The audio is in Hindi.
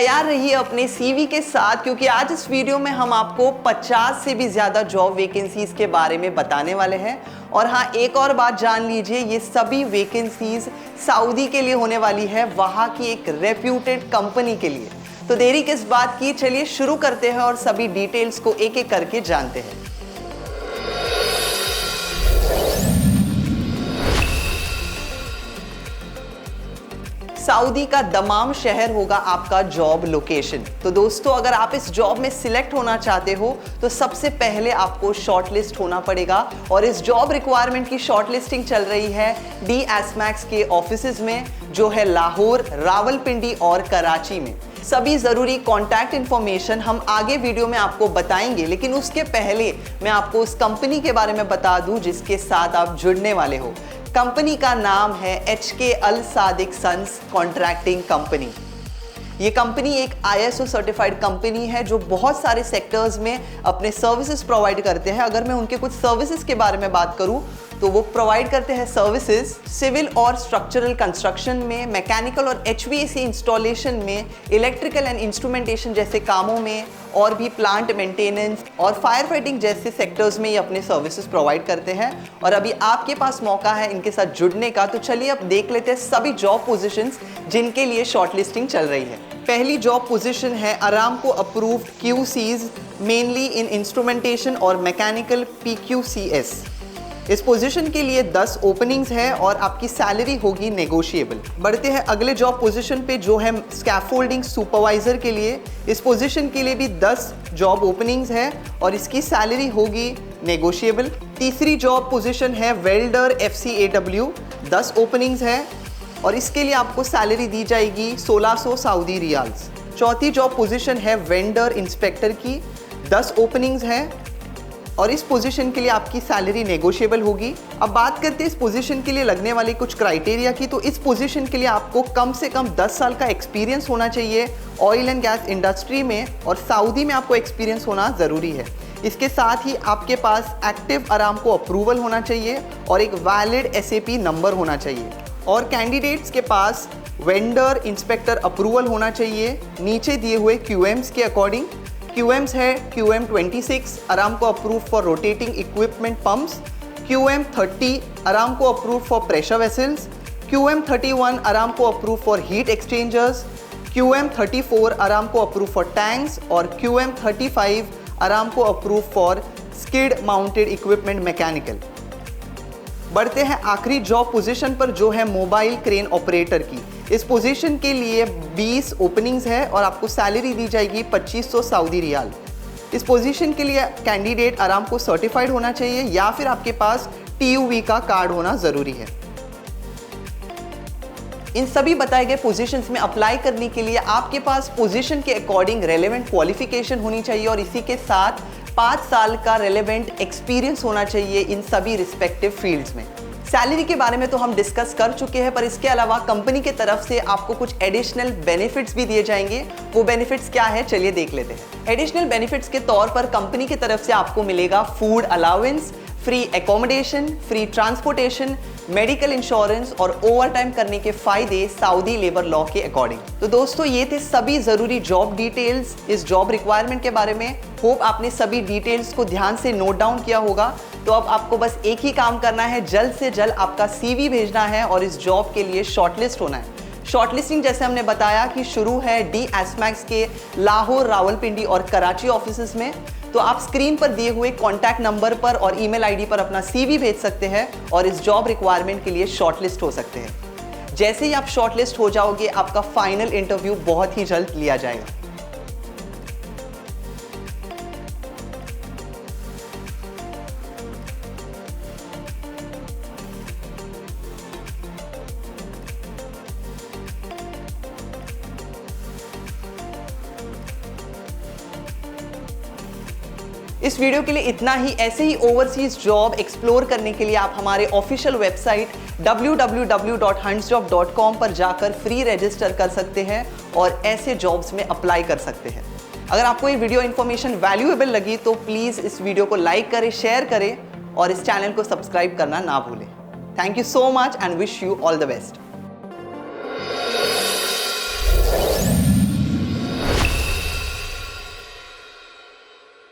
तैयार रहिए अपने सीवी के साथ, क्योंकि आज इस वीडियो में हम आपको 50 से भी ज़्यादा जॉब वैकेंसीज के बारे में बताने वाले हैं। और हाँ, एक और बात जान लीजिए, ये सभी वैकेंसीज सऊदी के लिए होने वाली है, वहाँ की एक रेप्यूटेड कंपनी के लिए। तो देरी किस बात की, चलिए शुरू करते हैं और सभी डिटेल्स को एक एक करके जानते हैं। सऊदी का दमाम शहर होगा आपका जॉब लोकेशन। तो दोस्तों, अगर आप इस जॉब में सिलेक्ट होना चाहते हो तो सबसे पहले आपको शॉर्टलिस्ट होना पड़ेगा। और इस जॉब रिक्वायरमेंट की शॉर्टलिस्टिंग चल रही है डी एसमैक्स के ऑफिसेज में, जो है लाहौर, रावलपिंडी और कराची में। सभी ज़रूरी कॉन्टैक्ट इन्फॉर्मेशन हम आगे वीडियो में आपको बताएंगे, लेकिन उसके पहले मैं आपको उस कंपनी के बारे में बता दूं जिसके साथ आप जुड़ने वाले हो। कंपनी का नाम है HK अल सादिक सन्स कॉन्ट्रैक्टिंग कंपनी। ये कंपनी एक ISO सर्टिफाइड कंपनी है जो बहुत सारे सेक्टर्स में अपने सर्विसेज प्रोवाइड करते हैं। अगर मैं उनके कुछ सर्विसेज के बारे में बात करूं तो वो प्रोवाइड करते हैं सर्विसेज सिविल और स्ट्रक्चरल कंस्ट्रक्शन में, मैकेनिकल और HVAC इंस्टॉलेशन में, इलेक्ट्रिकल एंड इंस्ट्रूमेंटेशन जैसे कामों में, और भी प्लांट मेंटेनेंस और फायर फाइटिंग जैसे सेक्टर्स में ये अपने सर्विसेज प्रोवाइड करते हैं। और अभी आपके पास मौका है इनके साथ जुड़ने का। तो चलिए अब देख लेते हैं सभी जॉब पोजीशंस जिनके लिए शॉर्टलिस्टिंग चल रही है। पहली जॉब पोजीशन है अरामको अप्रूव्ड QCs मेनली इन इंस्ट्रूमेंटेशन और मैकेनिकल PQCS। इस पोजीशन के लिए 10 ओपनिंग्स है और आपकी सैलरी होगी नेगोशिएबल। बढ़ते हैं अगले जॉब पोजीशन पे, जो है स्कैफोल्डिंग सुपरवाइजर के लिए। इस पोजीशन के लिए भी 10 जॉब ओपनिंग्स है और इसकी सैलरी होगी नेगोशिएबल। तीसरी जॉब पोजीशन है वेल्डर FCAW, 10 ओपनिंग्स है और इसके लिए आपको सैलरी दी जाएगी 1600 सऊदी रियाल्स। चौथी जॉब पोजीशन है वेंडर इंस्पेक्टर की, 10 ओपनिंग्स है और इस पोजीशन के लिए आपकी सैलरी नेगोशिएबल होगी। अब बात करते हैं इस पोजीशन के लिए लगने वाले कुछ क्राइटेरिया की। तो इस पोजीशन के लिए आपको कम से कम 10 साल का एक्सपीरियंस होना चाहिए ऑयल एंड गैस इंडस्ट्री में, और सऊदी में आपको एक्सपीरियंस होना ज़रूरी है। इसके साथ ही आपके पास एक्टिव अरामको अप्रूवल होना चाहिए और एक वैलिड SAP नंबर होना चाहिए। और कैंडिडेट्स के पास वेंडर इंस्पेक्टर अप्रूवल होना चाहिए नीचे दिए हुए QMs के अकॉर्डिंग। QMs है QM 26 Aramco approve for rotating equipment pumps, QM 30 Aramco approve for pressure vessels, QM 31 Aramco approve for heat exchangers, QM 34 Aramco approve for tanks और QM 35 Aramco approve for skid mounted equipment mechanical. बढ़ते हैं आखिरी जॉब पोजीशन पर, जो है मोबाइल क्रेन ऑपरेटर की। इस पोजीशन के लिए 20 ओपनिंग्स है और आपको सैलरी दी जाएगी 2500 सऊदी रियाल। इस पोजीशन के लिए कैंडिडेट अरामको सर्टिफाइड होना चाहिए या फिर आपके पास TUV का कार्ड होना ज़रूरी है। इन सभी बताए गए पोजीशंस में अप्लाई करने के लिए आपके पास पोजीशन के अकॉर्डिंग रेलेवेंट क्वालिफिकेशन होनी चाहिए और इसी के साथ 5 साल का रेलेवेंट एक्सपीरियंस होना चाहिए इन सभी रिस्पेक्टिव फील्ड्स में। सैलरी के बारे में तो हम डिस्कस कर चुके हैं, पर इसके अलावा कंपनी की तरफ से आपको कुछ एडिशनल बेनिफिट्स भी दिए जाएंगे। वो बेनिफिट्स क्या है, चलिए देख लेते हैं। एडिशनल बेनिफिट्स के तौर पर कंपनी की तरफ से आपको मिलेगा food allowance, free accommodation, free transportation, medical insurance और ओवरटाइम करने के फायदे सऊदी लेबर लॉ के अकॉर्डिंग। तो दोस्तों, ये थे सभी जरूरी जॉब डिटेल्स इस जॉब रिक्वायरमेंट के बारे में। होप आपने सभी डिटेल्स को ध्यान से नोट डाउन किया होगा। तो अब आपको बस एक ही काम करना है, जल्द से जल्द आपका CV भेजना है और इस जॉब के लिए शॉर्टलिस्ट होना है। शॉर्टलिस्टिंग जैसे हमने बताया कि शुरू है डी एसमैक्स के लाहौर, रावलपिंडी और कराची ऑफिसेज में। तो आप स्क्रीन पर दिए हुए कॉन्टैक्ट नंबर पर और ईमेल ID पर अपना CV भेज सकते हैं और इस जॉब रिक्वायरमेंट के लिए शॉर्टलिस्ट हो सकते हैं। जैसे ही आप शॉर्टलिस्ट हो जाओगे, आपका फाइनल इंटरव्यू बहुत ही जल्द लिया जाएगा। इस वीडियो के लिए इतना ही। ऐसे ही ओवरसीज जॉब एक्सप्लोर करने के लिए आप हमारे ऑफिशियल वेबसाइट www.huntsjob.com पर जाकर फ्री रजिस्टर कर सकते हैं और ऐसे जॉब्स में अप्लाई कर सकते हैं। अगर आपको ये वीडियो इन्फॉर्मेशन वैल्यूएबल लगी तो प्लीज़ इस वीडियो को लाइक करें, शेयर करें और इस चैनल को सब्सक्राइब करना ना भूलें। Thank you so much and wish you all the best.